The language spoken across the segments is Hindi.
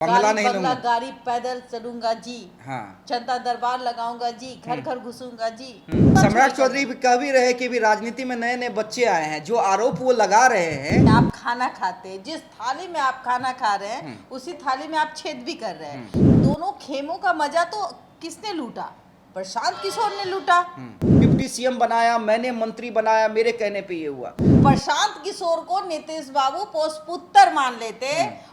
बंगला नहीं बंगला लूंगा। गाड़ी पैदल चलूंगा जी। हाँ। जनता दरबार लगाऊंगा जी, घर घर घुसूंगा जी। सम्राट चौधरी भी कह भी रहे कि भी राजनीति में नए नए बच्चे आए हैं, जो आरोप वो लगा रहे हैं। आप खाना खाते हैं, जिस थाली में आप खाना खा रहे हैं उसी थाली में आप छेद भी कर रहे हैं। दोनों खेमों का मजा तो किसने लूटा? प्रशांत किशोर ने लूटा। 50 सीएम बनाया, मैंने मंत्री बनाया, मेरे कहने पे ये हुआ। प्रशांत किशोर को नीतीश बाबू पोषपुत्र मान लेते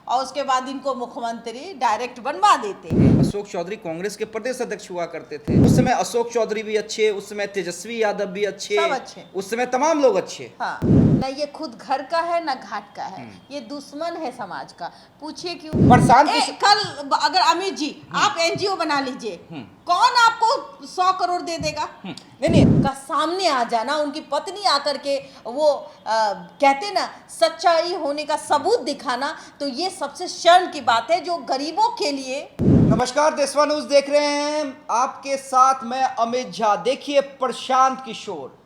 और उसके बाद इनको मुख्यमंत्री डायरेक्ट बनवा देते। अशोक चौधरी कांग्रेस के प्रदेश अध्यक्ष हुआ करते थे। उस समय अशोक चौधरी भी अच्छे, उस समय तेजस्वी यादव भी अच्छे, सब अच्छे। उस समय तमाम लोग अच्छे। हाँ, न ये खुद घर का है न घाट का है, ये दुश्मन है समाज का। पूछिए क्यों? प्रशांत कल अगर अमित जी आप एनजीओ बना लीजिए, कौन आपको 100 करोड़ दे देगा? नहीं का सामने आ जाना, उनकी पत्नी आकर के वो कहते ना सच्चाई होने का सबूत दिखाना, तो ये सबसे शर्म की बात है जो गरीबों के लिए। नमस्कार, देशवा न्यूज देख रहे हैं, आपके साथ मैं अमित झा। देखिए प्रशांत किशोर,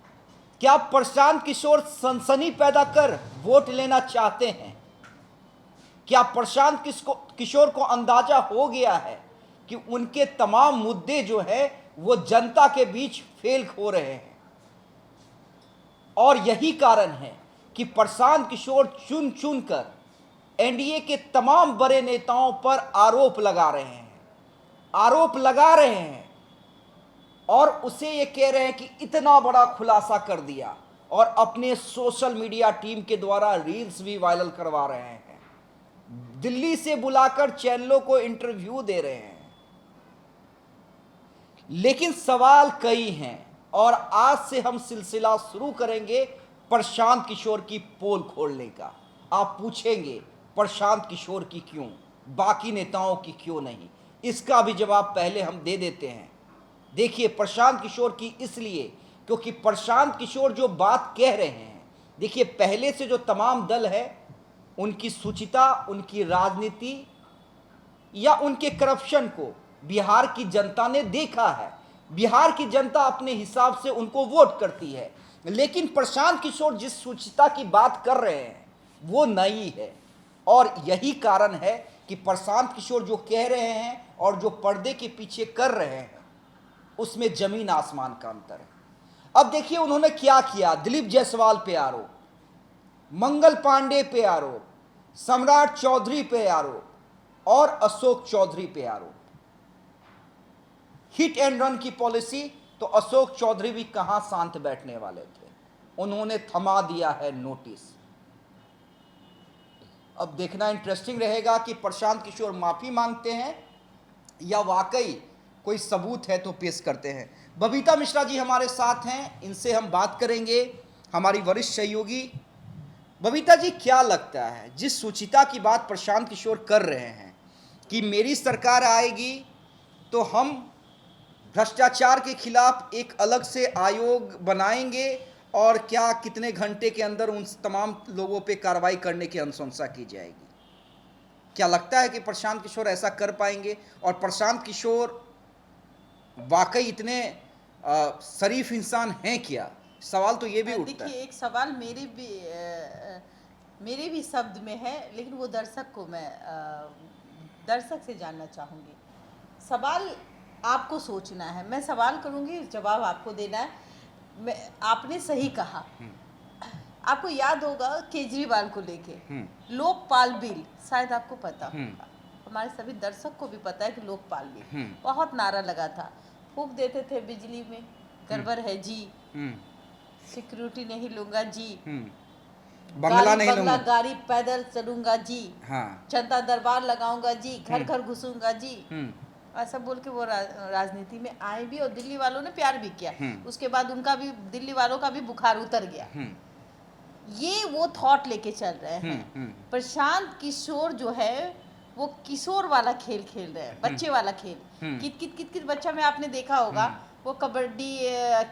क्या प्रशांत किशोर सनसनी पैदा कर वोट लेना चाहते हैं? क्या प्रशांत किशोर को अंदाजा हो गया है कि उनके तमाम मुद्दे जो है वो जनता के बीच फेल हो रहे हैं? और यही कारण है कि प्रशांत किशोर चुन चुन कर एनडीए के तमाम बड़े नेताओं पर आरोप लगा रहे हैं, और उसे ये कह रहे हैं कि इतना बड़ा खुलासा कर दिया, और अपने सोशल मीडिया टीम के द्वारा रील्स भी वायरल करवा रहे हैं, दिल्ली से बुलाकर चैनलों को इंटरव्यू दे रहे हैं। लेकिन सवाल कई हैं, और आज से हम सिलसिला शुरू करेंगे प्रशांत किशोर की पोल खोलने का। आप पूछेंगे प्रशांत किशोर की क्यों, बाकी नेताओं की क्यों नहीं? इसका भी जवाब पहले हम दे देते हैं। देखिए, प्रशांत किशोर की इसलिए क्योंकि प्रशांत किशोर जो बात कह रहे हैं, देखिए पहले से जो तमाम दल है उनकी सुचिता, उनकी राजनीति या उनके करप्शन को बिहार की जनता ने देखा है। बिहार की जनता अपने हिसाब से उनको वोट करती है। लेकिन प्रशांत किशोर जिस सुचिता की बात कर रहे हैं वो नई है, और यही कारण है कि प्रशांत किशोर जो कह रहे हैं और जो पर्दे के पीछे कर रहे हैं उसमें जमीन आसमान का अंतर है। अब देखिए उन्होंने क्या किया। दिलीप जायसवाल पे आरोप, मंगल पांडे पे आरोप, सम्राट चौधरी पे आरोप और अशोक चौधरी पे आरोप। हिट एंड रन की पॉलिसी, तो अशोक चौधरी भी कहां शांत बैठने वाले थे, उन्होंने थमा दिया है नोटिस। अब देखना इंटरेस्टिंग रहेगा कि प्रशांत किशोर माफी मांगते हैं या वाकई कोई सबूत है तो पेश करते हैं। बबीता मिश्रा जी हमारे साथ हैं, इनसे हम बात करेंगे, हमारी वरिष्ठ सहयोगी। बबीता जी, क्या लगता है जिस सुचिता की बात प्रशांत किशोर कर रहे हैं कि मेरी सरकार आएगी तो हम भ्रष्टाचार के खिलाफ एक अलग से आयोग बनाएंगे, और क्या कितने घंटे के अंदर उन तमाम लोगों पे कार्रवाई करने की अनुशंसा की जाएगी? क्या लगता है कि प्रशांत किशोर ऐसा कर पाएंगे? और प्रशांत किशोर वाकई इतने शरीफ इंसान हैं क्या? सवाल तो ये भी उठता है। देखिए, एक सवाल मेरे भी शब्द में है, लेकिन वो दर्शक को मैं दर्शक से जानना चाहूँगी। सवाल आपको सोचना है, मैं सवाल करूँगी, जवाब आपको देना है। आपने सही कहा। आपको याद होगा केजरीवाल को लेके लोकपाल बिल, शायद आपको पता होगा, हमारे सभी दर्शक को भी पता है कि लोकपाल बिल बहुत नारा लगा था। फूंक देते थे बिजली में, गड़बड़ है जी, सिक्योरिटी नहीं लूंगा जी, बंगला नहीं लूंगा, गाड़ी पैदल चलूंगा जी, हाँ, जनता दरबार लगाऊंगा जी, घर घर घुसूंगा जी। ऐसा बोल के वो राजनीति में आए भी, और दिल्ली वालों ने प्यार भी किया। उसके बाद उनका भी, दिल्ली वालों का भी बुखार उतर गया। ये वो थॉट लेके चल रहे हैं। प्रशांत किशोर जो है वो किशोर वाला खेल खेल रहे हैं, बच्चे वाला खेल। कित कित कित कित बच्चा में आपने देखा होगा, वो कबड्डी,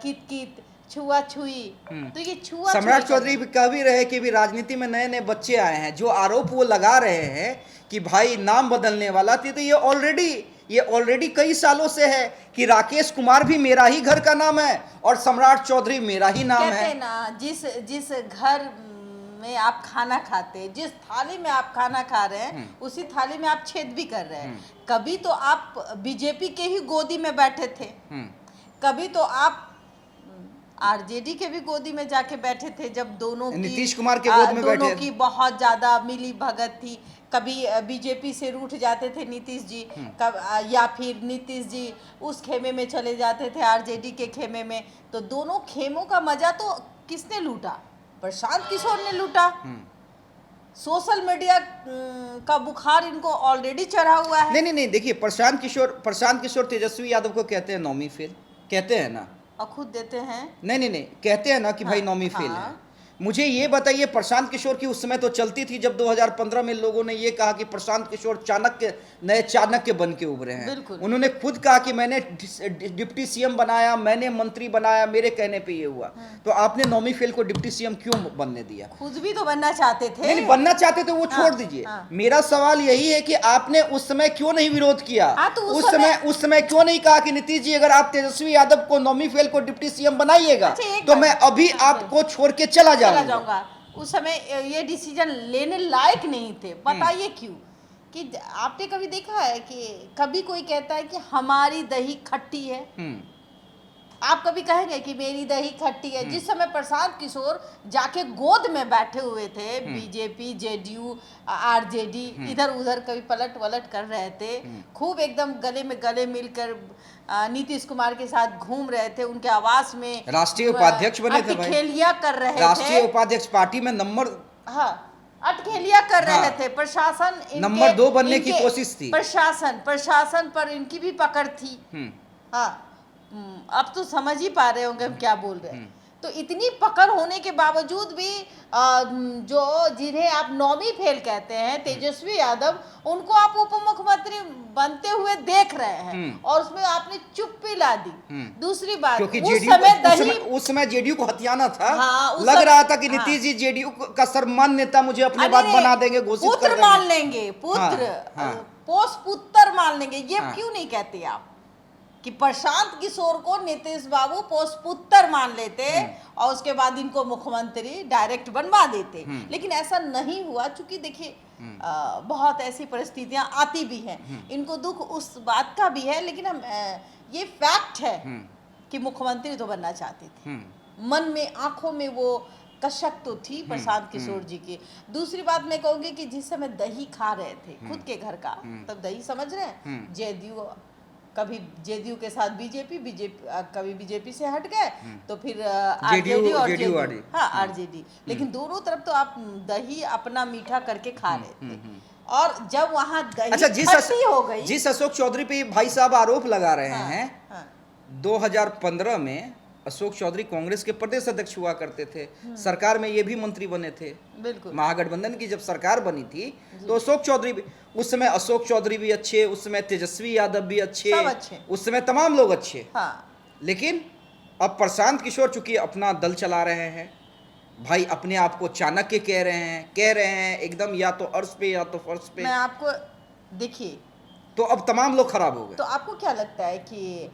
कित कित, छुआ छुई। तो ये छुआ, सम्राट चौधरी भी कह भी रहे कि भी राजनीति में नए नए बच्चे आए हैं। जो आरोप वो लगा रहे हैं कि भाई नाम बदलने वाला थी, तो ये ऑलरेडी कई सालों से है कि राकेश कुमार भी मेरा ही घर का नाम है और सम्राट चौधरी मेरा ही नाम है। कहते ना, जिस घर में आप खाना खाते हैं, जिस थाली में आप खाना खा रहे हैं उसी थाली में आप छेद भी कर रहे हैं। कभी तो आप बीजेपी के ही गोदी में बैठे थे, कभी तो आप आरजेडी के भी गोदी में जाके बैठे थे, जब दोनों की नीतीश कुमार के गोद में बैठे, दोनों की बहुत ज्यादा मिली भगत थी। कभी बीजेपी से रूठ जाते थे नीतीश जी, या फिर नीतीश जी उस खेमे में चले जाते थे आरजेडी के खेमे में। तो दोनों खेमों का मजा तो किसने लूटा? प्रशांत किशोर ने लूटा। सोशल मीडिया का बुखार इनको ऑलरेडी चढ़ा हुआ है। नहीं, देखिए, प्रशांत किशोर तेजस्वी यादव को कहते हैं नौमी फेल, कहते हैं ना, और खुद देते हैं। नहीं, कहते हैं ना कि भाई नौमी फेल है। मुझे ये बताइए, प्रशांत किशोर की उस समय तो चलती थी जब 2015 में लोगों ने ये कहा कि प्रशांत किशोर नए चाणक्य बन के उभरे हैं। उन्होंने खुद कहा कि मैंने डिप्टी सीएम बनाया, मैंने मंत्री बनाया, मेरे कहने पे ये हुआ। तो आपने नौमी फेल को डिप्टी सीएम क्यों बनने दिया? खुद भी तो बनना चाहते थे। नहीं, बनना चाहते थे वो छोड़ दीजिए। मेरा सवाल यही है कि आपने उस समय क्यों नहीं विरोध किया? तो उस समय क्यों नहीं कहा कि नीतीश जी अगर आप तेजस्वी यादव को नौमी फेल को डिप्टी सीएम बनाइएगा तो मैं अभी आपको छोड़ के चला जाऊंगा। उस समय ये डिसीजन लेने लायक नहीं थे। बताइए क्यों? कि आपने कभी देखा है कि कभी कोई कहता है कि हमारी दही खट्टी है? आप कभी कहेंगे कि मेरी दही खट्टी है? जिस समय प्रशांत किशोर जाके गोद में बैठे हुए थे, बीजेपी, जेडीयू, आरजेडी इधर उधर कभी पलट वलट कर रहे थे, खूब एकदम गले में गले मिलकर नीतीश कुमार के साथ घूम रहे थे, उनके आवास में राष्ट्रीय उपाध्यक्ष बने थे भाई, खेलिया कर रहे थे, राष्ट्रीय उपाध्यक्ष पार्टी में नंबर अटखेलिया कर रहे थे। प्रशासन नंबर 2 बनने की कोशिश थी। प्रशासन पर इनकी भी पकड़ थी। अब तो समझ ही पा रहे होंगे हम क्या बोल रहे हैं। तो इतनी पकड़ होने के बावजूद भी जो जिन्हें आप नौमी फेल कहते हैं, तेजस्वी यादव, उनको आप उप मुख्यमंत्री बनते हुए देख रहे हैं और उसमें आपने चुप्पी ला दी। दूसरी बात, क्योंकि उस समय जेडीयू को हथियाना था। लग रहा था कि नीतीश जी जेडीयू का सर्वमान्य नेता मुझे अपने बात बना देंगे, घोषित कर देंगे, मान लेंगे, पुत्र मान लेंगे। ये क्यों नहीं कहते आप कि प्रशांत किशोर को नीतीश बाबू पुत्र मान लेते और उसके बाद इनको मुख्यमंत्री डायरेक्ट बनवा देते? लेकिन ऐसा नहीं हुआ, चूंकि देखिए बहुत ऐसी परिस्थितियां आती भी हैं। इनको दुख उस बात का भी है, लेकिन हम ये फैक्ट है कि मुख्यमंत्री तो बनना चाहते थे। मन में, आंखों में वो कशक तो थी प्रशांत किशोर जी की। दूसरी बात मैं कहूंगी कि जिस समय दही खा रहे थे खुद के घर का, तब दही समझ रहे हैं, जेडीयू, कभी जेडीयू के साथ बीजेपी, कभी बीजेपी से हट गए तो फिर आरजेडी और जेडीयू, आरजेडी। लेकिन दोनों तरफ तो आप दही अपना मीठा करके खा रहे थे। और जब वहां दही खट्टी हो गई, जिस अशोक चौधरी पे भाई साहब आरोप लगा रहे हैं, 2015 में अशोक चौधरी कांग्रेस के प्रदेश अध्यक्ष हुआ करते थे, सरकार में ये भी मंत्री बने थे। बिल्कुल, महागठबंधन की जब सरकार बनी थी तो अशोक चौधरी भी, उस समय अशोक चौधरी भी अच्छे, उस समय तेजस्वी यादव भी अच्छे, उस समय तमाम लोग अच्छे। लेकिन अब प्रशांत किशोर चूंकि अपना दल चला रहे हैं, भाई अपने आप को चाणक्य कह रहे हैं एकदम, या तो अर्श पे या तो फर्श पे। मैं आपको देखिए, तो अब तमाम लोग खराब हो गए। तो आपको क्या लगता है कि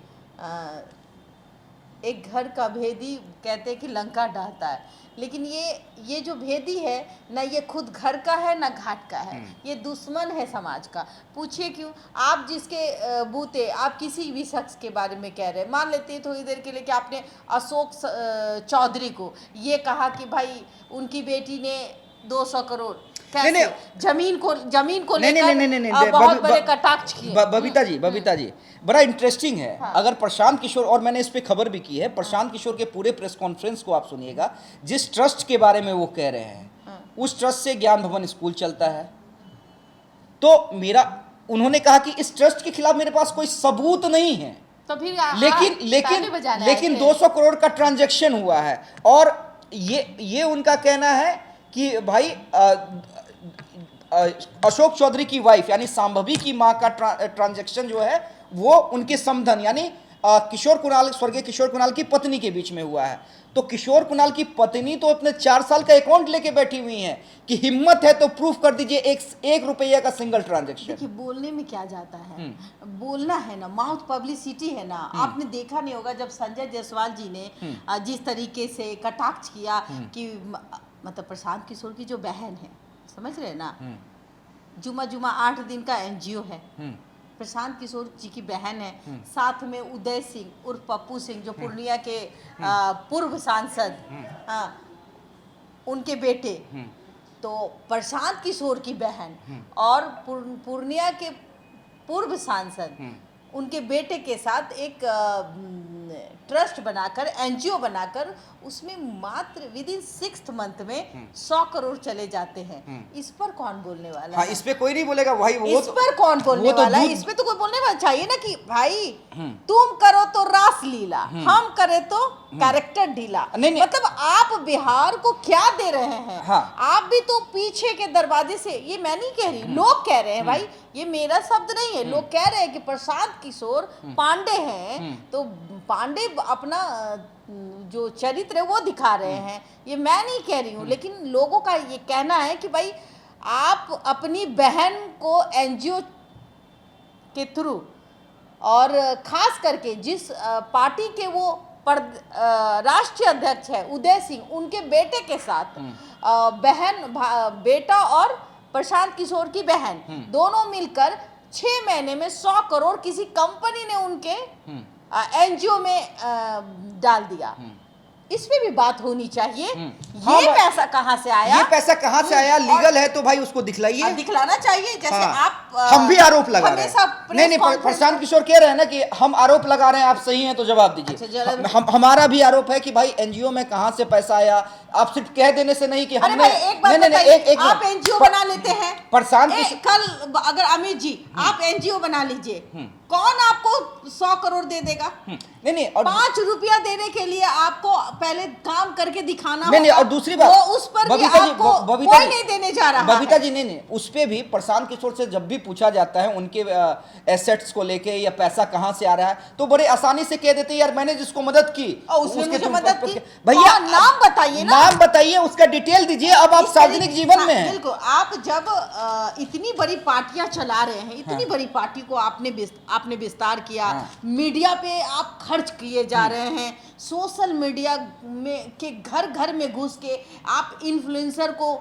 एक घर का भेदी कहते हैं कि लंका ढाता है, लेकिन ये जो भेदी है ना, ये खुद घर का है ना घाट का है, ये दुश्मन है समाज का। पूछिए क्यों? आप जिसके बूते आप किसी भी शख्स के बारे में कह रहे हैं, मान लेते हैं थोड़ी देर के लिए कि आपने अशोक चौधरी को ये कहा कि भाई उनकी बेटी ने 200 करोड़ जमीन को लेकर बहुत बड़े कटाक्ष किए। बबीता जी, बड़ा इंटरेस्टिंग है। अगर प्रशांत किशोर, और मैंने इस पे खबर भी की है, प्रशांत किशोर के पूरे प्रेस कॉन्फ्रेंस को आप सुनिएगा, जिस ट्रस्ट के बारे में वो कह रहे हैं, उस ट्रस्ट से ज्ञान भवन स्कूल चलता है। तो उन्होंने कहा कि इस ट्रस्ट के खिलाफ मेरे पास कोई सबूत नहीं है, तो फिर लेकिन 200 करोड़ का ट्रांजैक्शन हुआ है। और ये उनका कहना है कि भाई अशोक चौधरी की वाइफ यानी सांभवी की मां का ट्रांजैक्शन जो है वो उनके समधन यानी स्वर्गीय किशोर कुणाल की पत्नी के बीच में हुआ है। तो किशोर कुणाल की पत्नी तो अपने 4 साल का अकाउंट लेके बैठी हुई हैं कि हिम्मत है तो प्रूफ कर दीजिए एक रुपया का सिंगल ट्रांजैक्शन। देखिए, बोलने में क्या जाता है, बोलना है ना, माउथ पब्लिसिटी है ना। आपने देखा नहीं होगा जब संजय जायसवाल जी ने जिस तरीके से कटाक्ष किया कि मतलब प्रशांत किशोर की जो बहन है, समझ रहे हैं ना, जुमा जुमा 8 दिन का एनजीओ है, प्रशांत किशोर जी की बहन है, साथ में उदय सिंह उर्फ पप्पू सिंह जो पूर्णिया के पूर्व सांसद, हाँ, उनके बेटे, तो प्रशांत किशोर की बहन और पूर्णिया के पूर्व सांसद उनके बेटे के साथ एक ट्रस्ट बनाकर, एनजीओ बनाकर, उसमें मात्र विद इन 6th मंथ में 100 करोड़ चले जाते हैं। इस पर कौन बोलने वाला हाँ, है? इस पे कोई नहीं बोलेगा भाई, वो इस पर कौन बोलने वाला है? इस पे तो कोई बोलने वाला चाहिए ना कि भाई तुम करो तो रास लीला, हम करे तो कैरेक्टर ढीला। नहीं। मतलब आप बिहार को क्या दे रहे हैं? हाँ। आप भी तो पीछे के दरवाजे से, ये मैं नहीं कह रही, लोग कह रहे हैं भाई, ये मेरा शब्द नहीं है, लोग कह रहे हैं कि प्रशांत किशोर पांडे हैं, तो पांडे अपना जो चरित्र है वो दिखा रहे हैं, ये मैं नहीं कह रही हूँ, लेकिन लोगों का ये कहना है कि भाई आप अपनी बहन को एनजीओ के थ्रू, और खास करके जिस पार्टी के वो राष्ट्रीय अध्यक्ष है उदय सिंह, उनके बेटे के साथ बेटा और प्रशांत किशोर की बहन दोनों मिलकर 6 महीने में 100 करोड़ किसी कंपनी ने उनके एनजीओ में डाल दिया। इस पे भी बात होनी चाहिए। ये पैसा कहाँ से आया? ये पैसा कहाँ से आया? लीगल है तो भाई उसको दिखलाइए, दिखलाना चाहिए। जैसे आप हम भी आरोप लगा रहे हैं। नहीं, प्रशांत किशोर कह रहे हैं ना कि हम आरोप लगा रहे हैं, आप सही हैं तो जवाब दीजिए। हमारा भी आरोप है कि भाई एनजीओ में कहाँ से पैसा आया। आप सिर्फ कह देने से नहीं कि हमने, आप एनजीओ बना लेते हैं। प्रशांत कल अगर अमित जी आप एनजीओ बना लीजिए, कौन आपको 100 करोड़ दे देगा? नहीं, और 5 रुपया देने के लिए आपको पहले काम करके दिखाना नहीं, और दूसरी बात, वो उस पर भी आपको कोई नहीं देने जा रहा है। बबीता जी, नहीं, उस पे भी प्रशांत किशोर से जब भी पूछा जाता है उनके एसेट्स को लेके या पैसा कहाँ से आ रहा है, तो बड़े आसानी से कह देते हैं यार मैंने जिसको मदद की उसने मुझे मदद की। भैया नाम बताइए ना, नाम बताइए, उसका डिटेल दीजिए। अब आप सार्वजनिक जीवन में हैं। बिल्कुल, आप जब इतनी बड़ी पार्टियां चला रहे हैं, इतनी बड़ी पार्टी को आपने विस्तार किया, मीडिया पे आप खर्च किए जा रहे हैं, सोशल मीडिया में के घर घर में घुस के आप इन्फ्लुएंसर को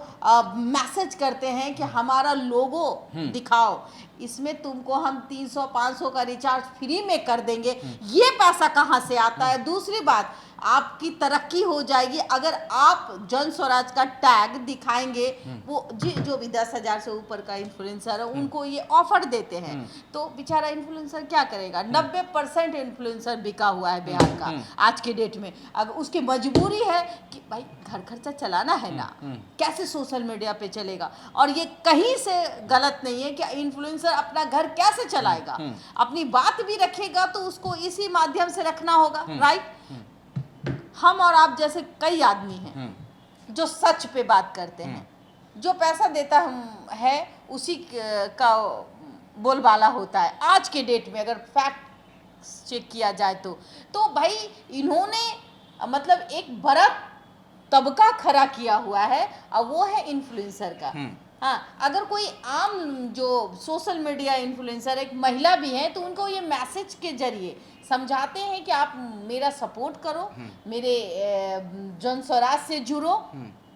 मैसेज करते हैं कि हमारा लोगो दिखाओ, इसमें तुमको हम 300-500 का रिचार्ज फ्री में कर देंगे। ये पैसा कहाँ से आता है? दूसरी बात, आपकी तरक्की हो जाएगी अगर आप जन स्वराज का टैग दिखाएंगे। वो जो भी 10,000 से ऊपर का इन्फ्लुएंसर है उनको ये ऑफर देते हैं, तो बेचारा इन्फ्लुएंसर क्या करेगा? 90% इन्फ्लुएंसर बिका हुआ है बिहार का आज के डेट में। अगर उसकी मजबूरी है कि भाई घर खर्चा चलाना है ना, कैसे सोशल मीडिया पे चलेगा? और ये कहीं से गलत नहीं है कि इन्फ्लुएंसर अपना घर कैसे चलाएगा, अपनी बात भी रखेगा तो उसको इसी माध्यम से रखना होगा, राइट? हम और आप जैसे कई आदमी हैं जो सच पे बात करते हैं, जो पैसा देता है उसी का बोलबाला होता है। आज के डेट में अगर फैक्ट चेक किया जाए तो भाई इन्होंने मतलब एक बड़ा तबका खड़ा किया हुआ है, और वो है इन्फ्लुएंसर का। हाँ, अगर कोई आम जो सोशल मीडिया इन्फ्लुएंसर एक महिला भी है तो उनको ये मैसेज के जरिए समझाते हैं कि आप मेरा सपोर्ट करो, मेरे जन स्वराज से जुड़ो,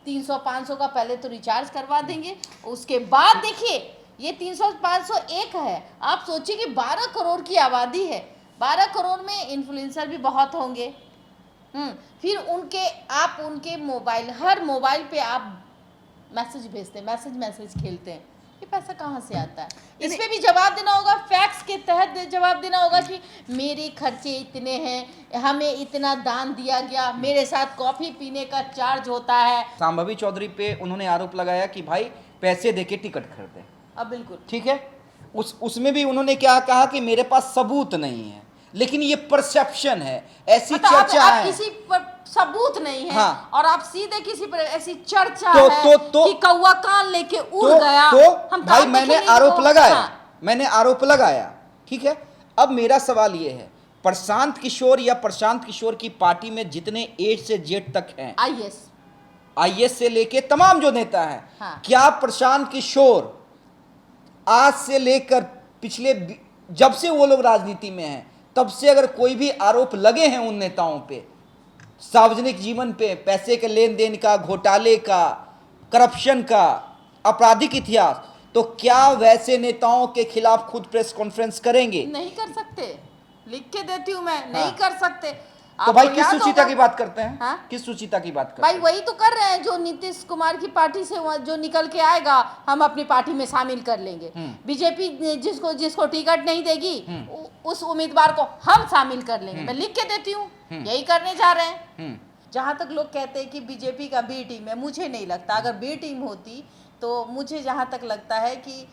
300-500 का पहले तो रिचार्ज करवा देंगे, उसके बाद देखिए ये 300-500 एक है। आप सोचिए कि 12 करोड़ की आबादी है, 12 करोड़ में इन्फ्लुएंसर भी बहुत होंगे। फिर उनके मोबाइल, हर मोबाइल पे आप मैसेज भेजते हैं, मैसेज खेलते हैं। ये पैसा कहाँ से आता है? इस पे भी जवाब देना होगा, फैक्ट्स के तहत जवाब देना होगा कि मेरे खर्चे इतने हैं, हमें इतना दान दिया गया, मेरे साथ कॉफी पीने का चार्ज होता है। संभवी चौधरी पे उन्होंने आरोप लगाया कि भाई पैसे देके टिकट खरीदे। अब बिल्कुल ठीक है, उसमें भी उन्होंने क्या कहा कि मेरे पास सबूत नहीं है, लेकिन ये परसेप्शन है, ऐसी मतलब चर्चा आप है। किसी पर सबूत नहीं है, हाँ। और आप सीधे किसी पर ऐसी चर्चा तो, है तो, कि कौवा कान लेके उड़ गया। तो भाई मैंने आरोप लगाया, हाँ। मैंने आरोप लगाया, ठीक है। अब मेरा सवाल ये है, प्रशांत किशोर या प्रशांत किशोर की पार्टी में जितने A से Z तक हैं, IAS से लेके तमाम जो नेता हैं, हाँ। क्या प्रशांत किशोर आज से लेकर पिछले जब से वो लोग राजनीति में हैं तब से अगर कोई भी आरोप लगे हैं उन नेताओं पे, सार्वजनिक जीवन पे पैसे के लेन देन का, घोटाले का, करप्शन का, आपराधिक इतिहास, तो क्या वैसे नेताओं के खिलाफ खुद प्रेस कॉन्फ्रेंस करेंगे? नहीं कर सकते, लिख के देती हूँ मैं, नहीं हाँ। कर सकते। तो आपको भाई किस याद सुचिता होगा- की बात करते हैं? हाँ? किस सुचिता की बात करते भाई हैं? वही तो कर रहे हैं जो नीतीश कुमार की पार्टी से जो निकल के आएगा हम अपनी पार्टी में शामिल कर लेंगे। बीजेपी जिसको जिसको टिकट नहीं देगी उस उम्मीदवार को हम शामिल कर लेंगे। मैं लिख के देती हूँ, यही करने जा रहे हैं। जहाँ तक लोग कहते हैं कि बीजेपी का बी टीम है, मुझे नहीं लगता। अगर बी टीम होती तो मुझे जहाँ तक लगता है कि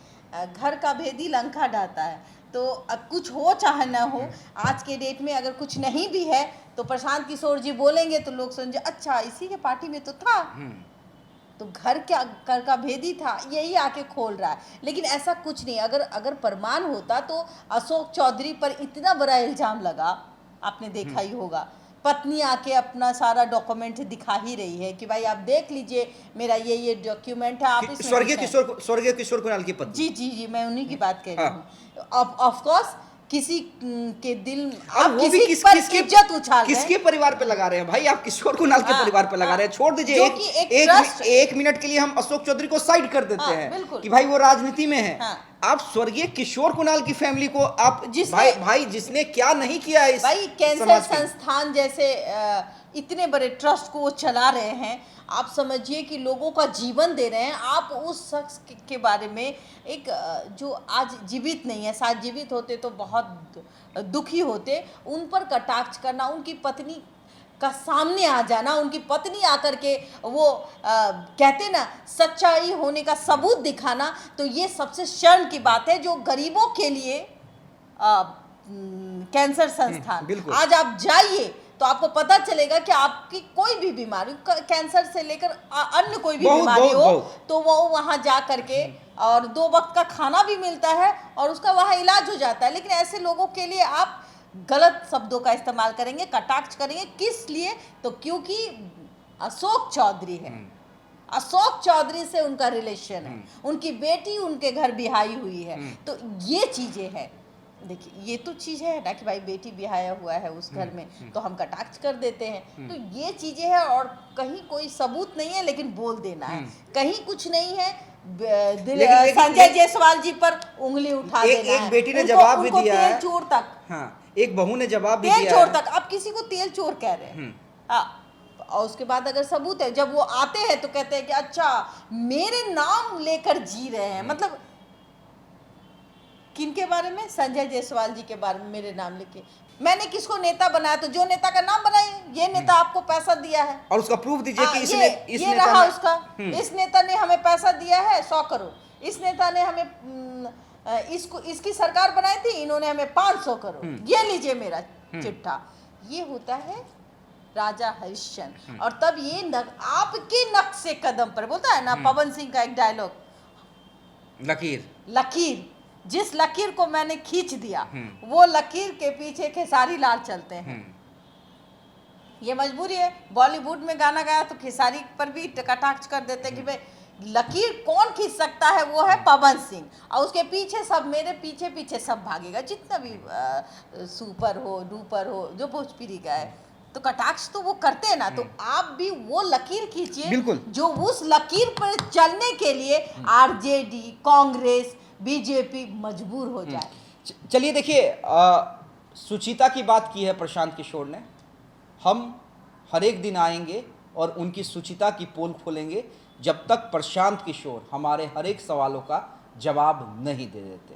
घर का भेदी लंका ढाता है। तो अब कुछ हो चाहे ना हो, आज के डेट में अगर कुछ नहीं भी है तो प्रशांत किशोर जी बोलेंगे तो लोग समझे अच्छा इसी के पार्टी में तो था, तो घर का भेदी था, यही आके खोल रहा है। लेकिन ऐसा कुछ नहीं। अगर प्रमाण होता तो अशोक चौधरी पर इतना बड़ा इल्जाम लगा, आपने देखा ही होगा। पत्नी आके अपना सारा डॉक्यूमेंट दिखा ही रही है कि भाई आप देख लीजिए मेरा ये डॉक्यूमेंट है, आप इसमें स्वर्गीय किशोर कुणाल की पत्नी। जी जी जी, मैं उन्हीं की बात कर रही हूँ। ऑफ कोर्स किसी के दिल आप वो भी किसी पर इज्जत उछाल रहे हैं। किसके परिवार पे लगा रहे हैं भाई? आप किशोर कुणाल के परिवार पे लगा रहे हैं। छोड़ दीजिए, जो कि एक trust- एक मिनट के लिए हम अशोक चौधरी को साइड कर देते हैं बिल्कुल। कि भाई वो राजनीति में है। हाँ। आप स्वर्गीय किशोर कुणाल की फैमिली को आप जिसने- भाई जिसने क्या नहीं किया है इस भाई कैंसर समाज के लिए। संस्थान जैसे इतने बड़े ट्रस्ट को वो चला रहे हैं। आप समझिए कि लोगों का जीवन दे रहे हैं। आप उस शख्स के बारे में एक जो आज जीवित नहीं है, शायद जीवित होते तो बहुत दुखी होते, उन पर कटाक्ष करना, उनकी पत्नी का सामने आ जाना, उनकी पत्नी आकर के वो कहते ना सच्चाई होने का सबूत दिखाना, तो ये सबसे शर्म की बात है। जो गरीबों के लिए कैंसर संस्थान, बिल्कुल। आज आप जाइए तो आपको पता चलेगा कि आपकी कोई भी बीमारी, कैंसर से लेकर अन्य कोई भी बीमारी हो तो वो वहाँ जा करके और 2 वक्त का खाना भी मिलता है और उसका वहाँ इलाज हो जाता है। लेकिन ऐसे लोगों के लिए आप गलत शब्दों का इस्तेमाल करेंगे, कटाक्ष करेंगे। किस लिए? तो क्योंकि अशोक चौधरी है, अशोक चौधरी से उनका रिलेशन है, उनकी बेटी उनके घर बिहाई हुई है। तो ये चीजें हैं। देखिए ये तो चीज़ है ना कि भाई बेटी ब्याया हुआ है उस घर में, तो हम कटाक्ष कर देते हैं। तो ये चीज़ें हैं और कहीं कोई सबूत नहीं है लेकिन बोल देना है, कहीं कुछ नहीं है। संजय जायसवाल जी पर उंगली उठा देना है। एक बेटी ने जवाब भी दिया है, तेल चोर तक। हाँ, एक बहू ने जवाब भी दिया, तेल चोर तक। अब किसी को तेल चोर कह रहे हैं। हाँ, और उसके बाद अगर सबूत है, जब वो आते हैं तो कहते हैं कि अच्छा मेरे नाम लेकर जी रहे हैं। मतलब किनके बारे में? संजय जायसवाल जी के बारे में मेरे नाम लेके। मैंने किसको नेता बनाया? तो जो नेता का नाम बनाए, ये नेता आपको पैसा दिया है और उसका प्रूफ दीजिए कि इस ये रहा उसका, इस नेता ने हमें पैसा दिया है 100 करोड़, इस नेता ने हमें इसकी सरकार बनाई थी, इन्होंने हमें 500 करोड़, ये लीजिए मेरा चिट्ठा। ये होता है राजा हरिश्चंद्र। और तब ये आपके नक्शे कदम पर, बोलता है ना पवन सिंह का एक डायलॉग, लकीर, जिस लकीर को मैंने खींच दिया वो लकीर के पीछे खेसारी लाल चलते हैं। ये मजबूरी है। बॉलीवुड में गाना गाया तो खेसारी पर भी कटाक्ष कर देते हैं कि भाई लकीर कौन खींच सकता है, वो है पवन सिंह, और उसके पीछे सब, मेरे पीछे पीछे सब भागेगा, जितना भी सुपर हो डुपर हो जो भोजपुरी का है। तो कटाक्ष तो वो करते हैं ना, तो आप भी वो लकीर खींचिए जो उस लकीर पर चलने के लिए आरजेडी, कांग्रेस, बीजेपी मजबूर हो जाए। चलिए देखिए, सुचिता की बात की है प्रशांत किशोर ने। हम हर एक दिन आएंगे और उनकी सुचिता की पोल खोलेंगे जब तक प्रशांत किशोर हमारे हर एक सवालों का जवाब नहीं दे देते।